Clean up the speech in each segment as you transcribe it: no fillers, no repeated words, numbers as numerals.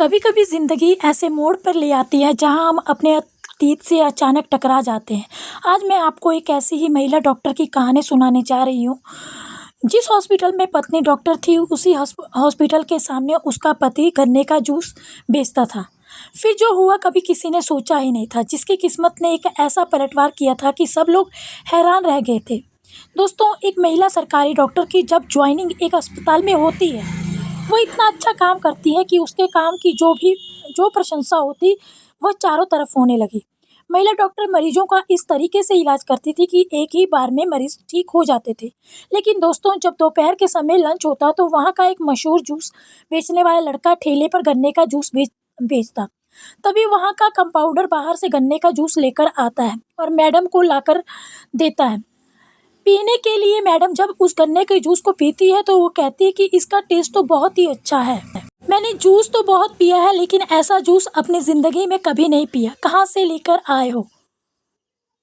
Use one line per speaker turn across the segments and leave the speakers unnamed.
कभी कभी ज़िंदगी ऐसे मोड़ पर ले आती है जहां हम अपने अतीत से अचानक टकरा जाते हैं। आज मैं आपको एक ऐसी ही महिला डॉक्टर की कहानी सुनाने जा रही हूँ। जिस हॉस्पिटल में पत्नी डॉक्टर थी, उसी हॉस्पिटल के सामने उसका पति गन्ने का जूस बेचता था। फिर जो हुआ कभी किसी ने सोचा ही नहीं था। जिसकी किस्मत ने एक ऐसा पलटवार किया था कि सब लोग हैरान रह गए थे। दोस्तों, एक महिला सरकारी डॉक्टर की जब ज्वाइनिंग एक अस्पताल में होती है, वो इतना अच्छा काम करती है कि उसके काम की जो प्रशंसा होती, वह चारों तरफ होने लगी। महिला डॉक्टर मरीजों का इस तरीके से इलाज करती थी कि एक ही बार में मरीज ठीक हो जाते थे। लेकिन दोस्तों, जब दोपहर के समय लंच होता तो वहाँ का एक मशहूर जूस बेचने वाला लड़का ठेले पर गन्ने का जूस बेचता। तभी वहाँ का कंपाउंडर बाहर से गन्ने का जूस लेकर आता है और मैडम को लाकर देता है पीने के लिए। मैडम जब उस गन्ने के जूस को पीती है तो वो कहती है कि इसका टेस्ट तो बहुत ही अच्छा है। मैंने जूस तो बहुत पिया है, लेकिन ऐसा जूस अपनी ज़िंदगी में कभी नहीं पिया। कहाँ से लेकर आए हो?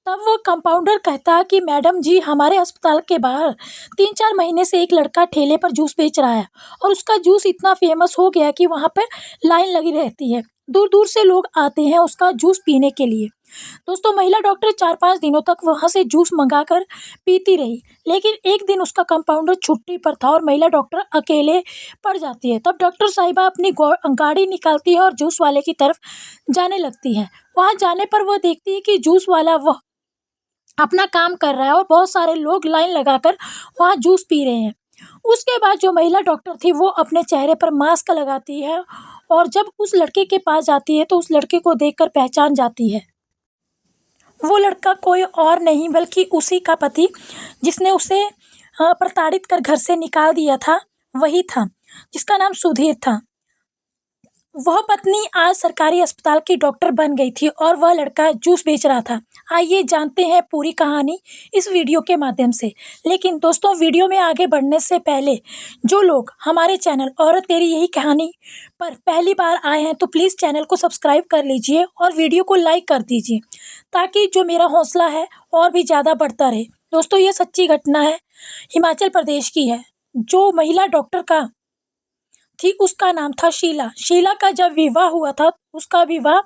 तब वो कंपाउंडर कहता है कि मैडम जी, हमारे अस्पताल के बाहर 3-4 महीने से एक लड़का ठेले पर जूस बेच रहा है और उसका जूस इतना फेमस हो गया कि वहाँ पर लाइन लगी रहती है। दूर दूर से लोग आते हैं उसका जूस पीने के लिए। दोस्तों, महिला डॉक्टर 4-5 दिनों तक वहाँ से जूस मंगाकर पीती रही। लेकिन एक दिन उसका कंपाउंडर छुट्टी पर था और महिला डॉक्टर अकेले पड़ जाती है। तब डॉक्टर साहिबा अपनी गाड़ी निकालती है और जूस वाले की तरफ जाने लगती है। वहाँ जाने पर वह देखती है कि जूस वाला वह अपना काम कर रहा है और बहुत सारे लोग लाइन लगाकर वहाँ जूस पी रहे हैं। उसके बाद जो महिला डॉक्टर थी, वो अपने चेहरे पर मास्क लगाती है और जब उस लड़के के पास जाती है तो उस लड़के को देखकर पहचान जाती है। वो लड़का कोई और नहीं बल्कि उसी का पति, जिसने उसे प्रताड़ित कर घर से निकाल दिया था, वही था, जिसका नाम सुधीर था। वह पत्नी आज सरकारी अस्पताल की डॉक्टर बन गई थी और वह लड़का जूस बेच रहा था। आइए जानते हैं पूरी कहानी इस वीडियो के माध्यम से। लेकिन दोस्तों, वीडियो में आगे बढ़ने से पहले जो लोग हमारे चैनल और तेरी यही कहानी पर पहली बार आए हैं तो प्लीज़ चैनल को सब्सक्राइब कर लीजिए और वीडियो को लाइक कर दीजिए, ताकि जो मेरा हौसला है और भी ज़्यादा बढ़ता रहे। दोस्तों, ये सच्ची घटना है, हिमाचल प्रदेश की है। जो महिला डॉक्टर का थी, उसका नाम था शीला। शीला का जब विवाह हुआ था, उसका विवाह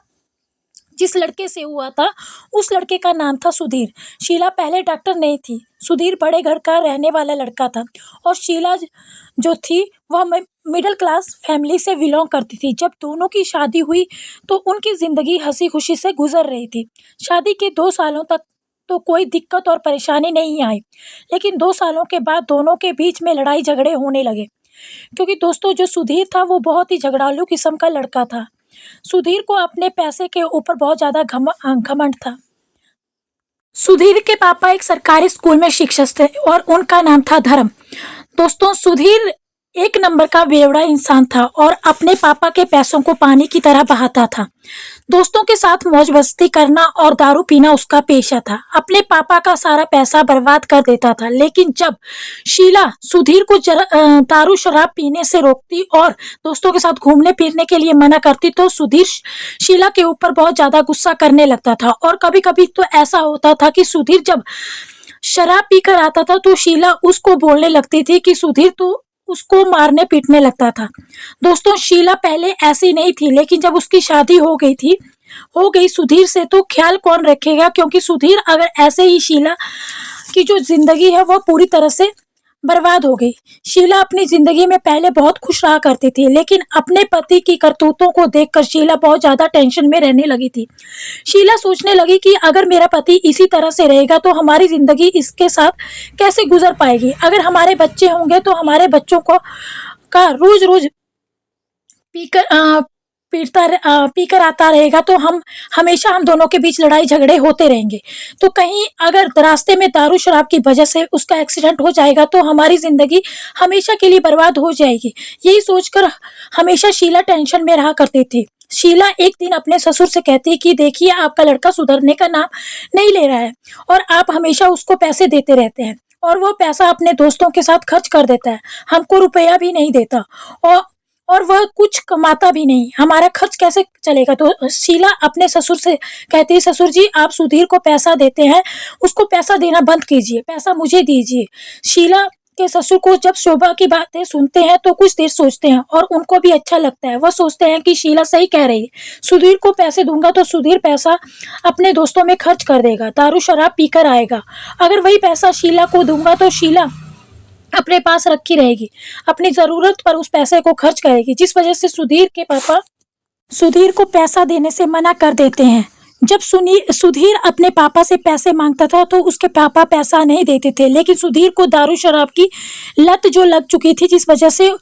जिस लड़के से हुआ था, उस लड़के का नाम था सुधीर। शीला पहले डॉक्टर नहीं थी। सुधीर बड़े घर का रहने वाला लड़का था और शीला जो थी वह मिडिल क्लास फैमिली से बिलोंग करती थी। जब दोनों की शादी हुई तो उनकी ज़िंदगी हंसी खुशी से गुजर रही थी। शादी के 2 सालों तक तो कोई दिक्कत और परेशानी नहीं आई, लेकिन 2 सालों के बाद दोनों के बीच में लड़ाई झगड़े होने लगे। क्योंकि दोस्तों, जो सुधीर था वो बहुत ही झगड़ालू किस्म का लड़का था। सुधीर को अपने पैसे के ऊपर बहुत ज़्यादा घमंड था। सुधीर के पापा एक सरकारी स्कूल में शिक्षक थे और उनका नाम था धर्म। दोस्तों, सुधीर एक नंबर का बेवड़ा इंसान था और अपने पापा के पैसों को पानी की तरह बहाता था। दोस्तों के साथ मौज मस्ती करना और दारू पीना उसका पेशा था। अपने पापा का सारा पैसा बर्बाद कर देता था। लेकिन जब शीला सुधीर को दारू शराब पीने से रोकती और दोस्तों के साथ घूमने फिरने के लिए मना करती तो सुधीर शीला के ऊपर बहुत ज्यादा गुस्सा करने लगता था। और कभी कभी तो ऐसा होता था कि सुधीर जब शराब पीकर आता था तो शीला उसको बोलने लगती थी कि सुधीर तो उसको मारने पीटने लगता था। दोस्तों, शीला पहले ऐसी नहीं थी, लेकिन जब उसकी शादी हो गई सुधीर से, तो ख्याल कौन रखेगा? क्योंकि सुधीर अगर ऐसे ही शीला की जो जिंदगी है वह पूरी तरह से बर्बाद हो गई। शीला अपनी जिंदगी में पहले बहुत खुश रहा करती थी, लेकिन अपने पति की करतूतों को देखकर शीला बहुत ज्यादा टेंशन में रहने लगी थी। शीला सोचने लगी कि अगर मेरा पति इसी तरह से रहेगा तो हमारी जिंदगी इसके साथ कैसे गुजर पाएगी। अगर हमारे बच्चे होंगे तो हमारे बच्चों को का रोज रोज पीकर आता रहेगा तो हम दोनों के बीच लड़ाई झगड़े होते रहेंगे। तो कहीं अगर रास्ते में दारू शराब की वजह से उसका एक्सीडेंट हो जाएगा तो हमारी जिंदगी हमेशा के लिए बर्बाद हो जाएगी। यही सोचकर हमेशा शीला टेंशन में रहा करती थी। शीला एक दिन अपने ससुर से कहती कि देखिए, आपका लड़का सुधरने का नाम नहीं ले रहा है और आप हमेशा उसको पैसे देते रहते हैं और वो पैसा अपने दोस्तों के साथ खर्च कर देता है। हमको रुपया भी नहीं देता और वह कुछ कमाता भी नहीं। हमारा खर्च कैसे चलेगा? तो शीला अपने ससुर से कहती है, ससुर जी, आप सुधीर को पैसा देते हैं, उसको पैसा देना बंद कीजिए, पैसा मुझे दीजिए। शीला उसके ससुर को जब शोभा की बातें सुनते हैं तो कुछ देर सोचते हैं और उनको भी अच्छा लगता है। वह सोचते हैं कि शीला सही कह रही है, सुधीर को पैसे दूंगा तो सुधीर पैसा अपने दोस्तों में खर्च कर देगा, दारू शराब पीकर आएगा। अगर वही पैसा शीला को दूंगा तो शीला अपने पास रखी रहेगी, अपनी जरूरत पर उस पैसे को खर्च करेगी। जिस वजह से सुधीर के पापा सुधीर को पैसा देने से मना कर देते हैं। जब सुधीर अपने पापा से पैसे मांगता था तो उसके पापा पैसा नहीं देते थे, लेकिन सुधीर को दारू शराब की लत जो लग चुकी थी, जिस वजह से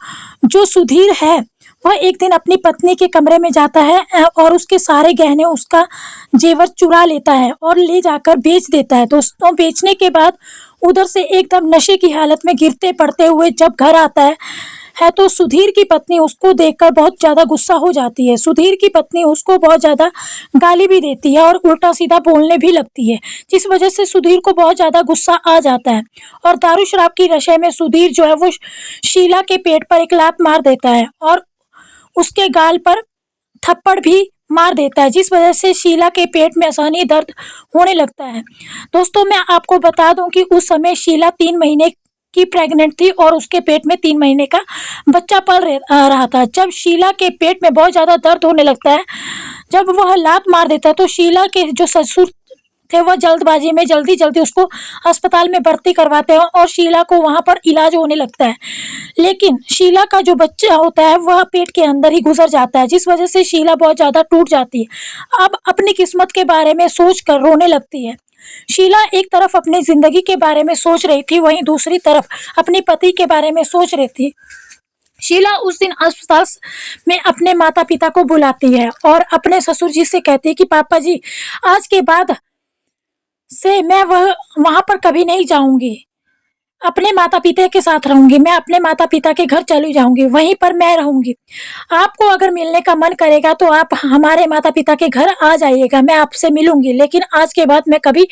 जो सुधीर है वह एक दिन अपनी पत्नी के कमरे में जाता है और उसके सारे गहने, उसका जेवर चुरा लेता है और ले जाकर बेच देता है। दोस्तों, बेचने के बाद उधर से एकदम नशे की हालत में गिरते पड़ते हुए जब घर आता है तो सुधीर की पत्नी उसको देखकर बहुत ज़्यादा गुस्सा हो जाती है। सुधीर की पत्नी उसको बहुत ज़्यादा गाली भी देती है और उल्टा सीधा बोलने भी लगती है, जिस वजह से सुधीर को बहुत ज़्यादा गुस्सा आ जाता है और दारू शराब की नशे में सुधीर जो है वो शीला के पेट पर एक लात मार देता है और उसके गाल पर थप्पड़ भी मार देता है, जिस वजह से शीला के पेट में असहनीय दर्द होने लगता है। दोस्तों, मैं आपको बता दूं कि उस समय शीला 3 महीने की प्रेग्नेंट थी और उसके पेट में 3 महीने का बच्चा रहा था। जब शीला के पेट में बहुत ज़्यादा दर्द होने लगता है, जब वह लात मार देता है तो शीला के जो ससुर थे वह जल्दबाजी में जल्दी जल्दी उसको अस्पताल में भर्ती करवाते हैं और शीला को वहां पर इलाज होने लगता है। लेकिन शीला का जो बच्चा होता है वह पेट के अंदर ही गुजर जाता है, जिस वजह से शीला बहुत ज़्यादा टूट जाती है। अब अपनी किस्मत के बारे में सोच कर रोने लगती है। शीला एक तरफ अपनी जिंदगी के बारे में सोच रही थी, वहीं दूसरी तरफ अपने पति के बारे में सोच रही थी। शीला उस दिन अस्पताल में अपने माता पिता को बुलाती है और अपने ससुर जी से कहती है कि पापा जी, आज के बाद से मैं वहां पर कभी नहीं जाऊंगी, अपने माता पिता के साथ रहूंगी। मैं अपने माता पिता के घर चली जाऊंगी, वहीं पर मैं रहूंगी। आपको अगर मिलने का मन करेगा तो आप हमारे माता पिता के घर आ जाइएगा, मैं आपसे मिलूंगी, लेकिन आज के बाद मैं कभी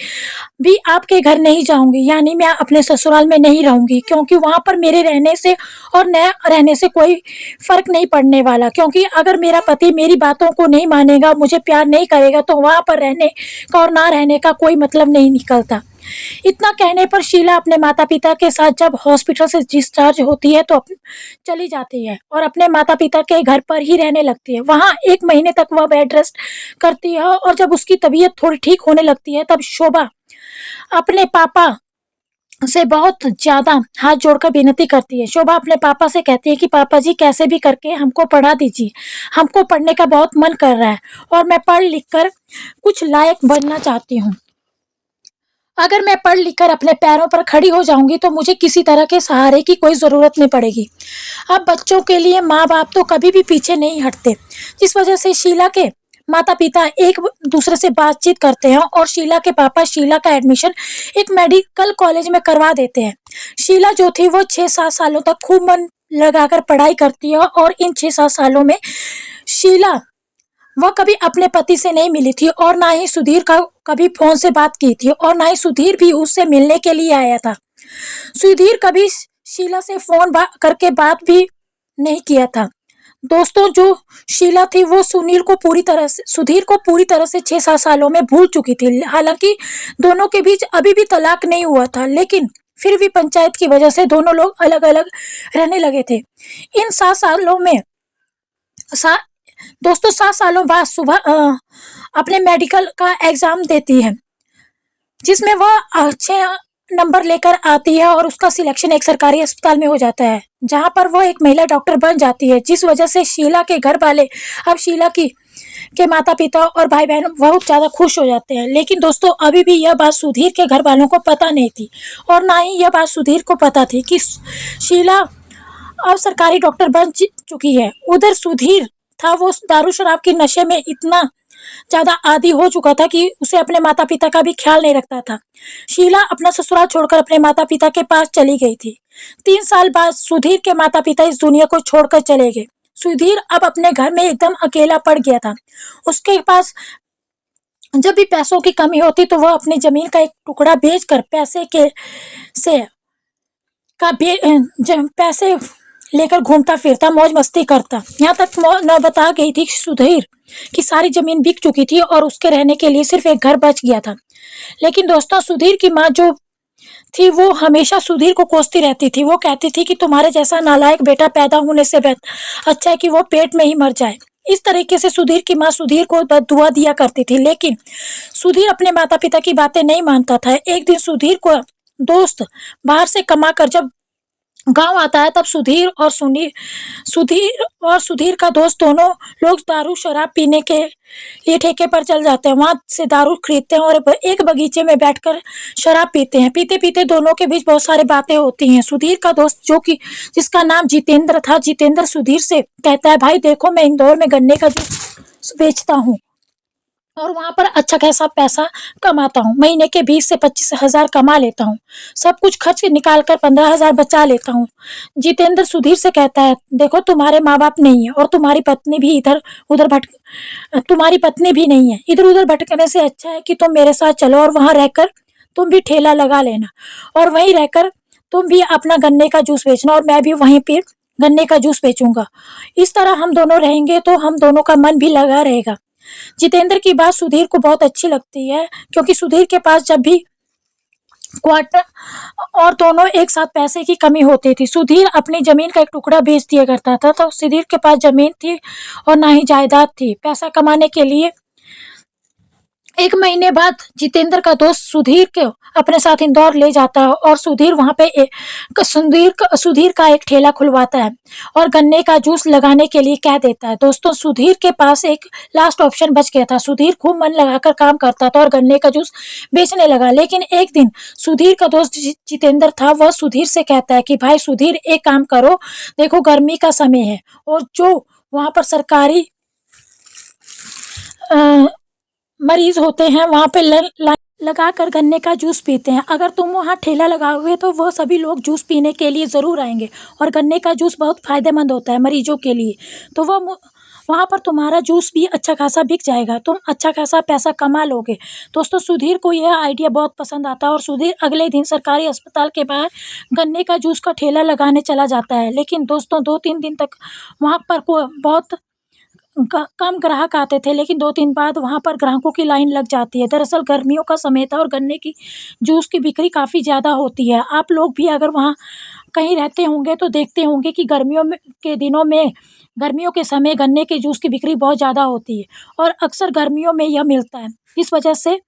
भी आपके घर नहीं जाऊंगी, यानी मैं अपने ससुराल में नहीं रहूंगी, क्योंकि वहां पर मेरे रहने से और न रहने से कोई फर्क नहीं पड़ने वाला। क्योंकि अगर मेरा पति मेरी बातों को नहीं मानेगा, मुझे प्यार नहीं करेगा, तो वहां पर रहने का और ना रहने का कोई मतलब नहीं निकलता। इतना कहने पर शीला अपने माता पिता के साथ जब हॉस्पिटल से डिस्चार्ज होती है तो चली जाती है और अपने माता पिता के घर पर ही रहने लगती है। वहां 1 महीने तक वह बेड रेस्ट करती है और जब उसकी तबीयत थोड़ी ठीक होने लगती है तब शोभा अपने पापा से बहुत ज्यादा हाथ जोड़कर विनती करती है। शोभा अपने पापा से कहती है कि पापा जी, कैसे भी करके हमको पढ़ा दीजिए, हमको पढ़ने का बहुत मन कर रहा है और मैं पढ़ लिख कर कुछ लायक बनना चाहती हूँ। अगर मैं पढ़ लिख कर अपने पैरों पर खड़ी हो जाऊंगी तो मुझे किसी तरह के सहारे की कोई ज़रूरत नहीं पड़ेगी। अब बच्चों के लिए माँ बाप तो कभी भी पीछे नहीं हटते, जिस वजह से शीला के माता पिता एक दूसरे से बातचीत करते हैं और शीला के पापा शीला का एडमिशन एक मेडिकल कॉलेज में करवा देते हैं। शीला जो थी वो 6-7 सालों तक खूब मन लगाकर पढ़ाई करती है और इन 6-7 सालों में शीला वह कभी अपने पति से नहीं मिली थी और ना ही सुधीर का कभी फोन से बात की थी और ना ही सुधीर भी उससे मिलने के लिए आया था। सुधीर कभी शीला से फोन करके बात भी नहीं किया था। दोस्तों, जो शीला थी वो सुधीर को पूरी तरह से 6-7 सालों में भूल चुकी थी। हालांकि दोनों के बीच अभी भी तलाक नहीं हुआ था, लेकिन फिर भी पंचायत की वजह से दोनों लोग अलग अलग रहने लगे थे। इन 7 सालों में दोस्तों 7 सालों बाद सुबह अपने मेडिकल का एग्जाम देती है, जिसमें वह अच्छे नंबर लेकर आती है और उसका सिलेक्शन एक सरकारी अस्पताल में हो जाता है, जहां पर वह एक महिला डॉक्टर बन जाती है, जिस वजह से शीला के घर वाले अब शीला के माता पिता और भाई बहन बहुत ज़्यादा खुश हो जाते हैं। लेकिन दोस्तों, अभी भी यह बात सुधीर के घर वालों को पता नहीं थी और ना ही यह बात सुधीर को पता थी कि शीला अब सरकारी डॉक्टर बन चुकी है। उधर सुधीर था, वो दारू शराब के नशे में इतना ज्यादा आदी हो चुका था कि उसे अपने माता पिता का भी ख्याल नहीं रखता था। शीला अपना ससुराल छोड़कर अपने माता पिता के पास चली गई थी। 3 साल बाद सुधीर के माता पिता इस दुनिया को छोड़कर चले गए। सुधीर अब अपने घर में एकदम अकेला पड़ गया था। उसके पास जब भी पैसों की कमी होती तो वह अपनी जमीन का एक टुकड़ा बेचकर पैसे लेकर घूमता फिरता, मौज मस्ती करता। यहाँ तक नौबत आ गई थी सुधीर की सारी जमीन बिक चुकी थी और उसके रहने के लिए सिर्फ एक घर बच गया था। लेकिन दोस्तों, सुधीर की माँ जो थी वो हमेशा सुधीर को कोसती रहती थी। वो कहती थी कि तुम्हारे जैसा नालायक बेटा पैदा होने से अच्छा है कि वो पेट में ही मर जाए। इस तरीके से सुधीर की माँ सुधीर को बददुआ दिया करती थी, लेकिन सुधीर अपने माता पिता की बातें नहीं मानता था। एक दिन सुधीर को दोस्त बाहर से कमा कर जब गांव आता है, तब सुधीर का दोस्त दोनों लोग दारू शराब पीने के लिए ठेके पर चल जाते हैं। वहां से दारू खरीदते हैं और एक बगीचे में बैठकर शराब पीते हैं। पीते पीते दोनों के बीच बहुत सारी बातें होती हैं। सुधीर का दोस्त जिसका नाम जितेंद्र था, जितेंद्र सुधीर से कहता है, भाई देखो, मैं इंदौर में गन्ने का जूस बेचता हूँ और वहां पर अच्छा खासा पैसा कमाता हूँ। महीने के 20 से 25 हजार कमा लेता हूँ। सब कुछ खर्च निकाल कर 15 हजार बचा लेता हूँ। जितेंद्र सुधीर से कहता है, देखो, तुम्हारे माँ बाप नहीं है और तुम्हारी पत्नी भी नहीं है। इधर उधर भटकने से अच्छा है कि तुम मेरे साथ चलो और वहां रहकर तुम भी ठेला लगा लेना और वहीं रहकर तुम भी अपना गन्ने का जूस बेचना और मैं भी वहीं पे गन्ने का जूस बेचूंगा। इस तरह हम दोनों रहेंगे तो हम दोनों का मन भी लगा रहेगा। जितेंद्र की बात सुधीर को बहुत अच्छी लगती है, क्योंकि सुधीर के पास जब भी क्वार्टर और दोनों एक साथ पैसे की कमी होती थी, सुधीर अपनी जमीन का एक टुकड़ा बेच दिया करता था। तो सुधीर के पास जमीन थी और ना ही जायदाद थी। पैसा कमाने के लिए 1 महीने बाद जितेंद्र का दोस्त सुधीर को अपने साथ इंदौर ले जाता है और सुधीर वहां पे सुधीर का एक ठेला खुलवाता है और गन्ने का जूस लगाने के लिए कह देता है। दोस्तों, सुधीर के पास एक लास्ट ऑप्शन बच गया था। सुधीर खूब मन लगाकर काम करता था और गन्ने का जूस बेचने लगा। लेकिन एक दिन सुधीर का दोस्त जितेंद्र था, वह सुधीर से कहता है कि भाई सुधीर, एक काम करो, देखो गर्मी का समय है और जो वहां पर सरकारी मरीज होते हैं वहां पे लाइन लगा कर गन्ने का जूस पीते हैं। अगर तुम वहां ठेला लगाओगे तो वो सभी लोग जूस पीने के लिए ज़रूर आएंगे और गन्ने का जूस बहुत फ़ायदेमंद होता है मरीजों के लिए। तो वहाँ पर तुम्हारा जूस भी अच्छा खासा बिक जाएगा, तुम अच्छा खासा पैसा कमा लोगे। दोस्तों, सुधीर को यह आइडिया बहुत पसंद आता है और सुधीर अगले दिन सरकारी अस्पताल के बाहर गन्ने का जूस का ठेला लगाने चला जाता है। लेकिन दोस्तों, 2-3 दिन तक वहाँ पर बहुत कम ग्राहक आते थे, लेकिन 2-3 बाद वहाँ पर ग्राहकों की लाइन लग जाती है। दरअसल गर्मियों का समय था और गन्ने की जूस की बिक्री काफ़ी ज़्यादा होती है। आप लोग भी अगर वहाँ कहीं रहते होंगे तो देखते होंगे कि गर्मियों के समय गन्ने के जूस की बिक्री बहुत ज़्यादा होती है और अक्सर गर्मियों में यह मिलता है। इस वजह से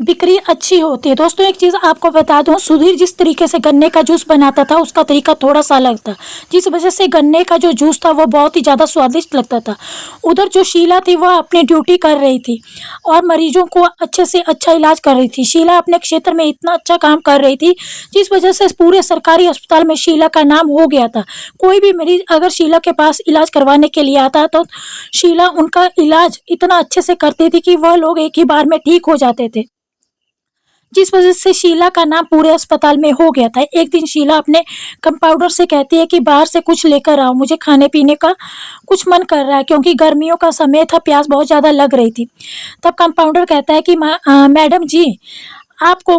बिक्री अच्छी होती है। दोस्तों, एक चीज़ आपको बता दूं, सुधीर जिस तरीके से गन्ने का जूस बनाता था उसका तरीका थोड़ा सा अलग था, जिस वजह से गन्ने का जो जूस था वो बहुत ही ज़्यादा स्वादिष्ट लगता था। उधर जो शीला थी वह अपनी ड्यूटी कर रही थी और मरीजों को अच्छे से अच्छा इलाज कर रही थी। शीला अपने क्षेत्र में इतना अच्छा काम कर रही थी जिस वजह से पूरे सरकारी अस्पताल में शीला का नाम हो गया था। कोई भी मरीज अगर शीला के पास इलाज करवाने के लिए आता तो शीला उनका इलाज इतना अच्छे से करती थी कि वह लोग एक ही बार में ठीक हो जाते थे, जिस वजह से शीला का नाम पूरे अस्पताल में हो गया था। एक दिन शीला अपने कंपाउंडर से कहती है कि बाहर से कुछ लेकर आओ, मुझे खाने पीने का कुछ मन कर रहा है, क्योंकि गर्मियों का समय था, प्यास बहुत ज़्यादा लग रही थी। तब कंपाउंडर कहता है कि मैडम जी, आपको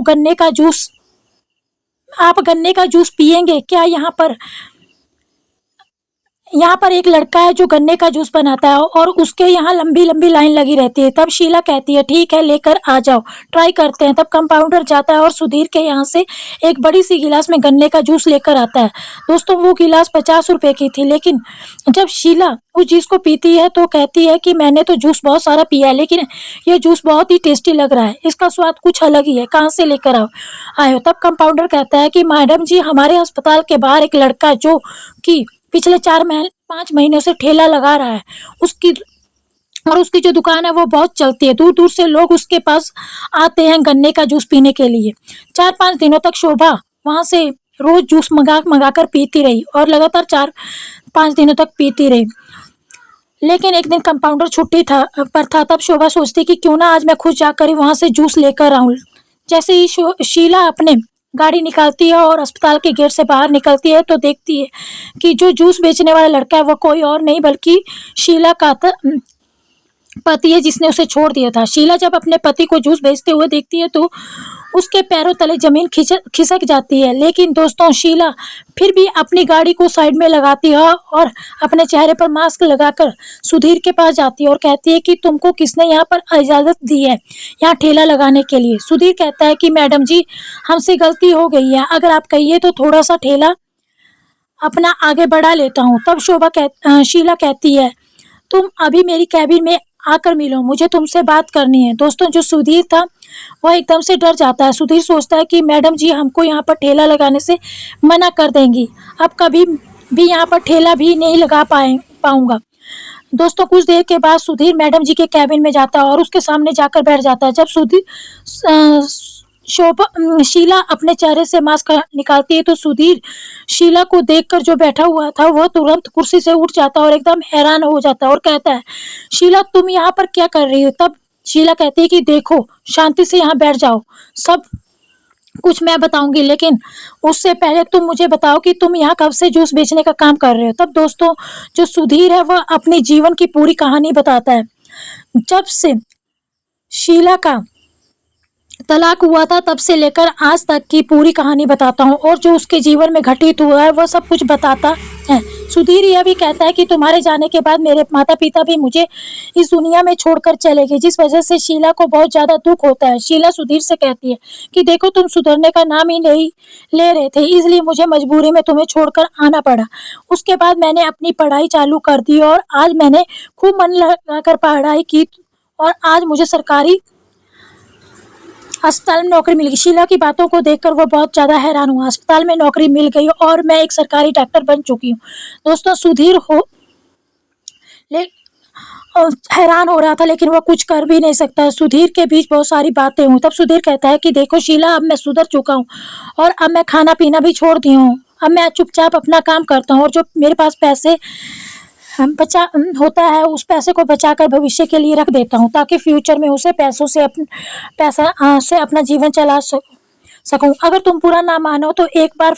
आप गन्ने का जूस पियेंगे क्या? यहाँ पर एक लड़का है जो गन्ने का जूस बनाता है और उसके यहाँ लंबी लंबी लाइन लगी रहती है। तब शीला कहती है, ठीक है, लेकर आ जाओ, ट्राई करते हैं। तब कंपाउंडर जाता है और सुधीर के यहाँ से एक बड़ी सी गिलास में गन्ने का जूस लेकर आता है। दोस्तों, वो गिलास 50 रुपए की थी, लेकिन जब शीला उस चीज को पीती है तो कहती है कि मैंने तो जूस बहुत सारा पिया है, लेकिन ये जूस बहुत ही टेस्टी लग रहा है, इसका स्वाद कुछ अलग ही है, कहाँ से लेकर आए हो? तब कंपाउंडर कहता है कि मैडम जी, हमारे अस्पताल के बाहर एक लड़का जो कि पिछले 5 महीनों से ठेला लगा रहा है, उसकी जो दुकान है वो बहुत चलती है। दूर दूर से लोग उसके पास आते हैं गन्ने का जूस पीने के लिए। 4-5 दिनों तक शोभा वहां से रोज जूस मंगा कर पीती रही और लगातार 4-5 दिनों तक पीती रही। लेकिन एक दिन कंपाउंडर छुट्टी पर था। तब शोभा सोचती कि क्यों ना आज मैं खुद जाकर ही वहां से जूस लेकर आऊं। जैसे ही शीला अपने गाड़ी निकालती है और अस्पताल के गेट से बाहर निकलती है तो देखती है कि जो जूस बेचने वाला लड़का है वो कोई और नहीं बल्कि पति है जिसने उसे छोड़ दिया था। शीला जब अपने पति को जूस बेचते हुए देखती है तो उसके पैरों तले जमीन खिसक जाती है। लेकिन दोस्तों, शीला फिर भी अपनी गाड़ी को साइड में लगाती है और अपने चेहरे पर मास्क लगाकर सुधीर के पास जाती है और कहती है कि तुमको किसने यहाँ पर इजाज़त दी है यहाँ ठेला लगाने के लिए। सुधीर कहता है कि मैडम जी, हमसे गलती हो गई है, अगर आप कहिए तो थोड़ा सा ठेला अपना आगे बढ़ा लेता हूँ। तब शीला कहती है, तुम अभी मेरी कैबिन में आकर मिलो, मुझे तुमसे बात करनी है। दोस्तों, जो सुधीर था वह एकदम से डर जाता है। सुधीर सोचता है कि मैडम जी हमको यहाँ पर ठेला लगाने से मना कर देंगी, अब कभी भी यहाँ पर ठेला भी नहीं लगा पाऊंगा। दोस्तों, कुछ देर के बाद सुधीर मैडम जी के कैबिन में जाता है और उसके सामने जाकर बैठ जाता है। जब शीला अपने चेहरे से मास्क निकालती है तो सुधीर शीला को देखकर जो बैठा हुआ था वह तुरंत कुर्सी से उठ जाता है और एकदम हैरान हो जाता है और कहता है, शीला तुम यहाँ पर क्या कर रही हो? तब शीला कहती है कि देखो, शांति से यहाँ बैठ जाओ, सब कुछ मैं बताऊंगी, लेकिन उससे पहले तुम मुझे बताओ कि तुम यहाँ कब से जूस बेचने का काम कर रहे हो। तब दोस्तों, जो सुधीर है वह अपने जीवन की पूरी कहानी बताता है। जब से शीला का तलाक हुआ था तब से लेकर आज तक की पूरी कहानी बताता हूँ और जो उसके जीवन में घटित हुआ है वह सब कुछ बताता है। सुधीर यह भी कहता है कि तुम्हारे जाने के बाद मेरे माता पिता भी मुझे इस दुनिया में छोड़कर चले गए, जिस वजह से शीला को बहुत ज़्यादा दुख होता है। शीला सुधीर से कहती है कि देखो, तुम सुधरने का नाम ही नहीं ले रहे थे, इसलिए मुझे मजबूरी में तुम्हें छोड़कर आना पड़ा। उसके बाद मैंने अपनी पढ़ाई चालू कर दी और आज मैंने खूब मन लगाकर पढ़ाई की और आज मुझे सरकारी अस्पताल में नौकरी मिल गई। शीला की बातों को देखकर वो बहुत ज़्यादा हैरान हुआ। अस्पताल में नौकरी मिल गई और मैं एक सरकारी डॉक्टर बन चुकी हूँ। दोस्तों, सुधीर हैरान हो रहा था, लेकिन वो कुछ कर भी नहीं सकता। सुधीर के बीच बहुत सारी बातें हुई। तब सुधीर कहता है कि देखो शीला, अब मैं सुधर चुका हूँ और अब मैं खाना पीना भी छोड़ दी हूँ। अब मैं चुपचाप अपना काम करता हूँ और जो मेरे पास पैसे बचा होता है उस पैसे को बचाकर भविष्य के लिए रख देता हूँ, ताकि फ्यूचर में उसे पैसा से अपना जीवन चला सकूँ। अगर तुम बुरा ना मानो तो एक बार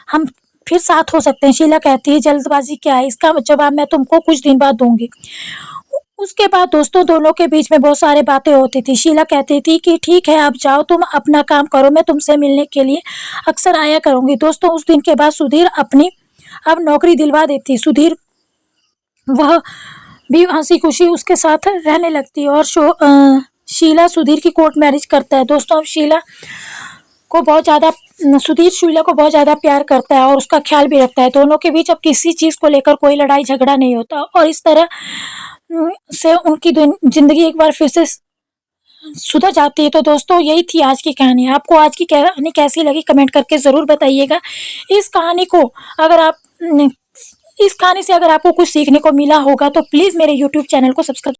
हम फिर साथ हो सकते हैं। शीला कहती है, जल्दबाजी क्या है, इसका जवाब मैं तुमको कुछ दिन बाद दूंगी। उसके बाद दोस्तों, दोनों के बीच में बहुत सारी बातें होती थी। शीला कहती थी कि ठीक है, अब जाओ, तुम अपना काम करो, मैं तुमसे मिलने के लिए अक्सर आया करूंगी। दोस्तों, उस दिन के बाद सुधीर अपनी अब नौकरी दिलवा देती। सुधीर वह भी हंसी खुशी उसके साथ रहने लगती है और शीला सुधीर की कोर्ट मैरिज करता है। दोस्तों, अब सुधीर शीला को बहुत ज़्यादा प्यार करता है और उसका ख्याल भी रखता है। दोनों के बीच अब किसी चीज़ को लेकर कोई लड़ाई झगड़ा नहीं होता और इस तरह से उनकी जिंदगी एक बार फिर से सुधर जाती है। तो दोस्तों, यही थी आज की कहानी। आपको आज की कहानी कैसी लगी कमेंट करके ज़रूर बताइएगा। इस कहानी को अगर आप इस कहानी से अगर आपको कुछ सीखने को मिला होगा तो प्लीज़ मेरे यूट्यूब चैनल को सब्सक्राइब